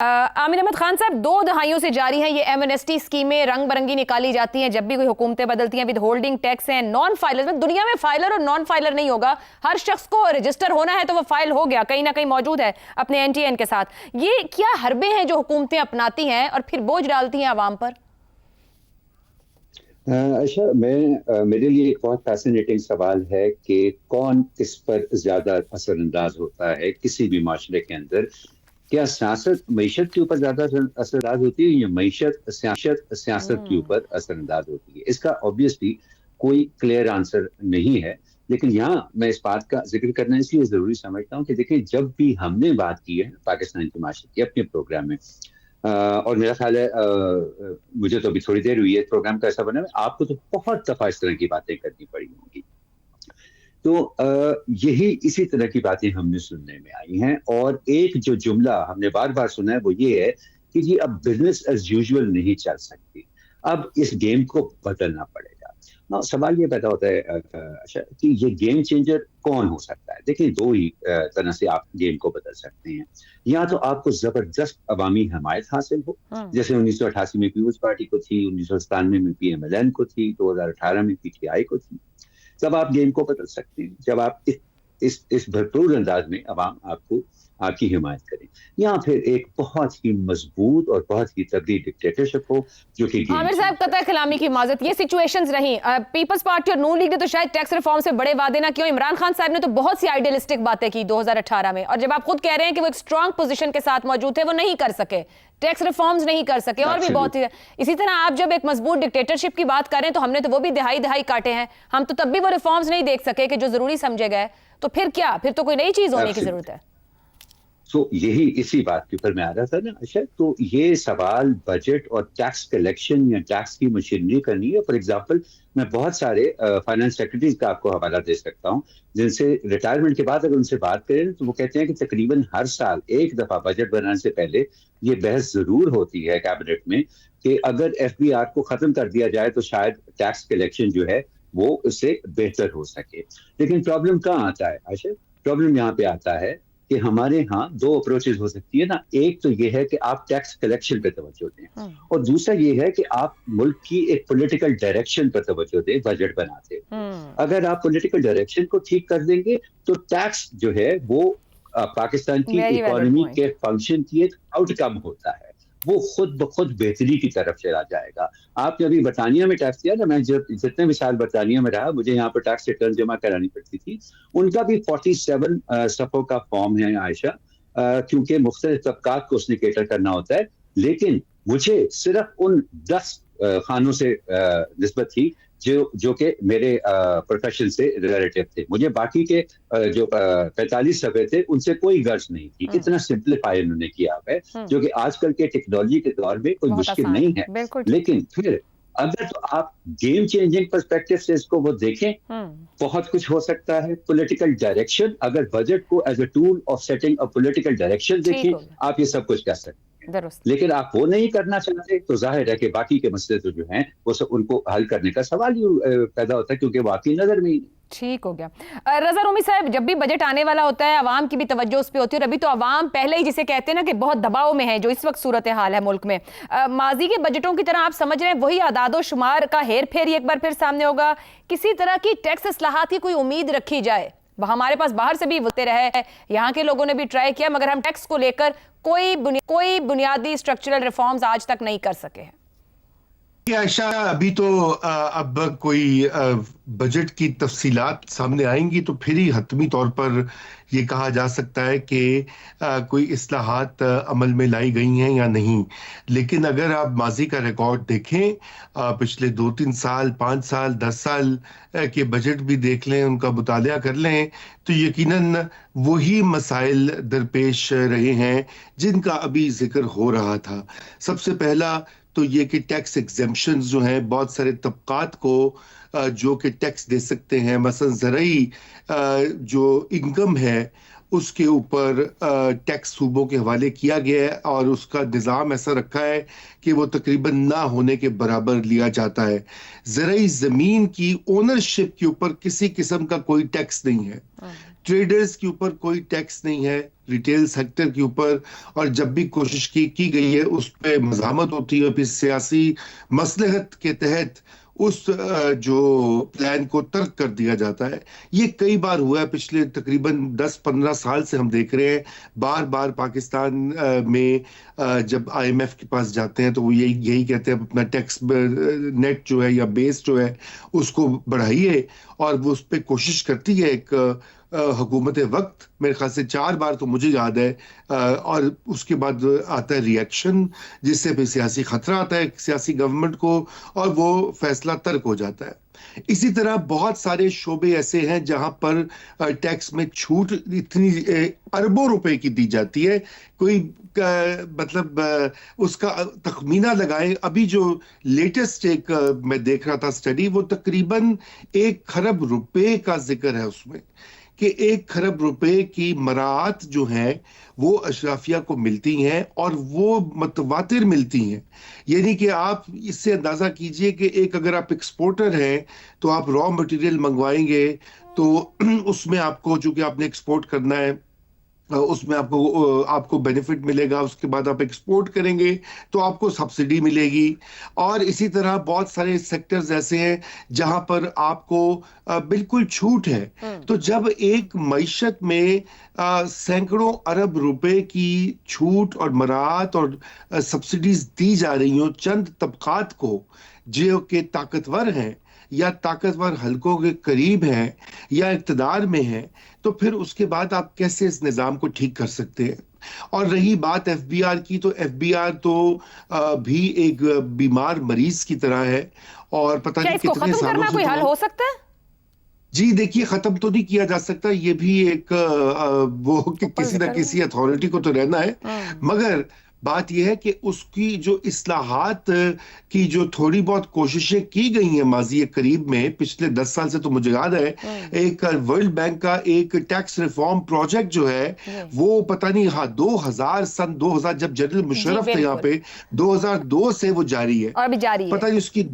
आमिर अहमद खान साहब, 2 दहाइयों से जारी हैं ये एमनेस्टी स्कीमें, रंग बरंगी निकाली जाती हैं जब भी कोई हुकूमतें बदलती हैं। विद होल्डिंग टैक्स हैं, नॉन फाइलर में दुनिया में फाइलर और नॉन फाइलर नहीं होगा, हर शख्स को रजिस्टर होना है तो वो फाइल हो गया, कहीं ना कहीं मौजूद है अपने एनटीएन के साथ। ये क्या हरबे हैं जो हुकूमतें अपनाती हैं और फिर बोझ डालती हैं आवाम पर? अच्छा, मेरे लिए एक बहुत फैसिनेटिंग सवाल है कि कौन किस पर ज्यादा असरअंदाज होता है किसी भी माशरे के अंदर। क्या सियासत मईशत के ऊपर ज्यादा असरअंदाज होती है या मईशत सियासत के ऊपर असरअंदाज होती है? इसका ऑब्वियसली कोई क्लियर आंसर नहीं है, लेकिन यहाँ मैं इस बात का जिक्र करना इसलिए जरूरी समझता हूँ कि देखिए, जब भी हमने बात की है पाकिस्तान के माशरे की अपने प्रोग्राम में, और मेरा ख्याल है मुझे तो अभी थोड़ी देर हुई है प्रोग्राम का ऐसा बना है, आपको तो बहुत दफा इस तरह की बातें करनी पड़ी होंगी। तो यही इसी तरह की बातें हमने सुनने में आई हैं, और एक जो जुमला हमने बार बार सुना है वो ये है कि जी अब बिजनेस एज यूजुअल नहीं चल सकती, अब इस गेम को बदलना पड़ेगा। ना सवाल ये पैदा होता है अच्छा कि ये गेम चेंजर कौन हो सकता है? देखिए, 2 ही तरह से आप गेम को बदल सकते हैं। या तो आपको जबरदस्त अवामी हमायत हासिल हो, जैसे 1988 में पीपुल्स पार्टी को थी, 1997 में पीएमएलएन को थी, 2018 में पीटीआई को थी। तब आप गेम को बदल सकते हैं जब आप इस भरपूर अंदाज में अवाम आपकी हिमायत करें, या फिर एक बहुत ही मजबूत और बहुत ही तगड़ी डिक्टेटरशिप हो जो कि आमिर साहब, कतई कलामी की माजरत, ये सिचुएशंस रही। पीपल्स पार्टी और नून लीग ने तो शायद टैक्स रिफॉर्म से बड़े वादे ना किए। इमरान खान साहब ने तो बहुत सी आइडियलिस्टिक बातें की 2018 में, और जब आप खुद कह रहे हैं कि वो एक स्ट्रांग पोजीशन के साथ मौजूद थे, वो नहीं कर सके, टैक्स रिफॉर्म्स नहीं कर सके, और भी बहुत ही। इसी तरह आप जब एक मजबूत डिक्टेटरशिप की बात करें तो हमने तो वो भी दहाई काटे हैं, हम तो तब भी वो रिफॉर्म्स नहीं देख सके कि जो जरूरी समझे गए। तो फिर क्या, फिर तो कोई नई चीज होने की जरूरत है। तो यही इसी बात के ऊपर मैं आ रहा था ना। अच्छा, तो ये सवाल बजट और टैक्स कलेक्शन या टैक्स की मशीनरी का नहीं है। फॉर एग्जांपल, मैं बहुत सारे फाइनेंस सेक्रेटरीज का आपको हवाला दे सकता हूँ जिनसे रिटायरमेंट के बाद अगर उनसे बात करें तो वो कहते हैं कि तकरीबन हर साल एक दफा बजट बनाने से पहले ये बहस जरूर होती है कैबिनेट में कि अगर एफबीआर को खत्म कर दिया जाए तो शायद टैक्स कलेक्शन जो है वो उससे बेहतर हो सके। लेकिन प्रॉब्लम कहाँ आता है? अच्छा, प्रॉब्लम यहाँ पे आता है कि हमारे यहाँ 2 अप्रोचेस हो सकती है ना। एक तो ये है कि आप टैक्स कलेक्शन पे तवज्जो दें, और दूसरा ये है कि आप मुल्क की एक पॉलिटिकल डायरेक्शन पर तवज्जो दें बजट बनाते। अगर आप पॉलिटिकल डायरेक्शन को ठीक कर देंगे तो टैक्स जो है वो पाकिस्तान की इकोनॉमी के फंक्शन की एक आउटकम होता है, वो खुद ब खुद बेहतरी की तरफ चला जाएगा। आपने अभी बरतानिया में टैक्स दिया ना, मैं जितने भी साल बरतानिया में रहा, मुझे यहाँ पर टैक्स रिटर्न जमा करानी पड़ती थी। उनका भी 47 सफ़ों का फॉर्म है आयशा, क्योंकि मुख्तलिफ तबकात को उसने केटर करना होता है। लेकिन मुझे सिर्फ उन 10 खानों से निस्बत थी जो कि मेरे प्रोफेशन से रिलेटिव थे। मुझे बाकी के जो 45 सफ़े थे उनसे कोई गर्ज नहीं थी। इतना सिंप्लीफाई उन्होंने किया है, जो कि आजकल के टेक्नोलॉजी के दौर में कोई मुश्किल नहीं है। लेकिन फिर अगर तो आप गेम चेंजिंग पर्सपेक्टिव से इसको वो देखें, बहुत कुछ हो सकता है। पॉलिटिकल डायरेक्शन, अगर बजट को as a tool of setting a political direction देखें, आप ये सब कुछ कर सकते हैं। लेकिन आप वो नहीं करना चाहते तो जाहिर है कि बाकी के मसले तो जो हैं वो सब उनको हल करने का सवाल ही पैदा होता है, क्योंकि वाकई नजर में ही। ठीक हो गया। रज़ा रूमी साहब, जब भी बजट आने वाला होता है आवाम की भी तवज्जो उस पर होती है, और अभी तो आवाम पहले ही जिसे कहते हैं ना कि बहुत दबाव में है, जो इस वक्त सूरत हाल है मुल्क में। माजी के बजटों की तरह आप समझ रहे हैं वही आदादो शुमार का हेर फेर एक बार फिर सामने होगा? किसी तरह की टैक्स इस्लाहात की कोई उम्मीद रखी जाए? हमारे पास बाहर से भी होते रहे, यहाँ के लोगों ने भी ट्राई किया, मगर हम टैक्स को लेकर कोई बुनियादी स्ट्रक्चरल रिफॉर्म्स आज तक नहीं कर सके हैं। आयशा, अभी तो अब कोई बजट की तफसीलात सामने आएंगी तो फिर ही हतमी तौर पर ये कहा जा सकता है कि कोई इस्लाहात अमल में लाई गई हैं या नहीं। लेकिन अगर आप माजी का रिकॉर्ड देखें, पिछले 2-3 साल, 5 साल, 10 साल के बजट भी देख लें, उनका मुतालिया कर लें, तो यकीनन वही मसाइल दरपेश रहे हैं जिनका अभी जिक्र हो रहा था। सबसे पहला तो ये कि टैक्स एग्जेम्पशंस जो हैं बहुत सारे तबकात को जो कि टैक्स दे सकते हैं, मसलन ज़राई जो इनकम है उसके ऊपर टैक्स सूबों के हवाले किया गया है, और उसका निज़ाम ऐसा रखा है कि वो तकरीबन ना होने के बराबर लिया जाता है। ज़राई ज़मीन की ओनरशिप के ऊपर किसी किस्म का कोई टैक्स नहीं है। ट्रेडर्स के ऊपर कोई टैक्स नहीं है, रिटेल सेक्टर के ऊपर, और जब भी कोशिश की गई है उस पर मज़ामत होती है, फिर सियासी मसलहत के तहत उस जो प्लान को तर्क कर दिया जाता है। ये कई बार हुआ है, पिछले तकरीबन 10-15 साल से हम देख रहे हैं। बार बार पाकिस्तान में जब IMF के पास जाते हैं तो वो यही कहते हैं अपना टैक्स नेट जो है या बेस जो है उसको बढ़ाइए, और वो उस पर कोशिश करती है एक हुकूमत वक्त, मेरे ख्याल से 4 बार तो मुझे याद है, और उसके बाद आता है रिएक्शन, जिससे फिर सियासी खतरा आता है सियासी गवर्नमेंट को, और वो फैसला तर्क हो जाता है। इसी तरह बहुत सारे शोबे ऐसे हैं जहां पर टैक्स में छूट इतनी अरबों रुपए की दी जाती है, कोई मतलब उसका तखमीना लगाएं। अभी जो लेटेस्ट एक मैं देख रहा था स्टडी, वो तकरीबन 1 खरब रुपए का जिक्र है उसमें, कि 1 खरब रुपए की मराहत जो है वो अशराफिया को मिलती हैं, और वो मतवातिर मिलती हैं। यानी कि आप इससे अंदाजा कीजिए कि अगर आप एक्सपोर्टर हैं तो आप रॉ मटेरियल मंगवाएंगे तो उसमें आपको, चूंकि आपने एक्सपोर्ट करना है, उसमें आपको बेनिफिट मिलेगा। उसके बाद आप एक्सपोर्ट करेंगे तो आपको सब्सिडी मिलेगी, और इसी तरह बहुत सारे सेक्टर्स ऐसे हैं जहां पर आपको बिल्कुल छूट है। तो जब एक मईशत में सैकड़ों अरब रुपए की छूट और मराहत और सब्सिडीज दी जा रही हो चंद तबकात को जो कि ताकतवर हैं या ताकतवर हलकों के करीब हैं या इक़्तिदार में हैं, तो फिर उसके बाद आप कैसे इस निज़ाम को ठीक कर सकते हैं? और रही बात FBR की, तो FBR तो भी एक बीमार मरीज की तरह है, और पता नहीं कितने सालों से कोई हल हो सकता है? जी देखिए, खत्म तो नहीं किया जा सकता, ये भी एक वो कि किसी न किसी अथॉरिटी को तो रहना है, मगर बात यह है कि उसकी जो इस्लाहात की जो थोड़ी बहुत कोशिशें की गई हैं माजी करीब में, पिछले 10 साल से, तो मुझे याद है एक वर्ल्ड बैंक का एक टैक्स रिफॉर्म प्रोजेक्ट जो है वो पता नहीं, हाँ 2000 जब जनरल मुशर्रफ थे यहाँ पे, 2002 से वो जारी है, और अभी जारी है, पता नहीं उसकी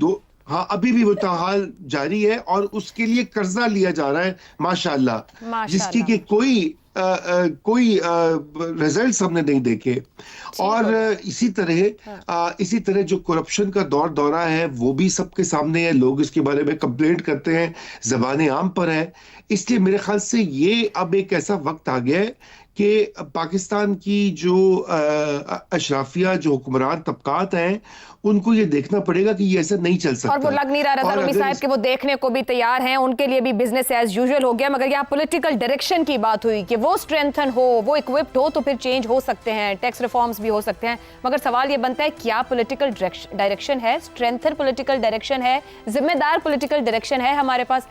हाँ अभी भी वो ताहाल जारी है, और उसके लिए कर्जा लिया जा रहा है माशाअल्लाह, जिसकी कि कोई रिजल्ट्स हमने नहीं देखे। और इसी तरह जो करप्शन का दौरा है वो भी सबके सामने है, लोग इसके बारे में कंप्लेंट करते हैं, ज़बान आम पर है। इसलिए मेरे ख्याल से ये अब एक ऐसा वक्त आ गया है कि पाकिस्तान की जो अशराफिया, जो हुक्मरान तबकात हैं, उनको ये देखना पड़ेगा कि ये ऐसा नहीं चल सकता। और वो लग नहीं रहा रज़ा रूमी साहब कि वो देखने को भी तैयार हैं, उनके लिए भी बिजनेस एज यूजुअल हो गया। मगर यहाँ पॉलिटिकल डायरेक्शन की बात हुई कि वो स्ट्रेंथन हो, वो इक्विप्ड हो, तो फिर चेंज हो सकते हैं, टैक्स रिफॉर्म्स भी हो सकते हैं। मगर सवाल ये बनता है, क्या पॉलिटिकल डायरेक्शन है, स्ट्रेंथन पॉलिटिकल डायरेक्शन है, जिम्मेदार पॉलिटिकल डायरेक्शन है हमारे पास,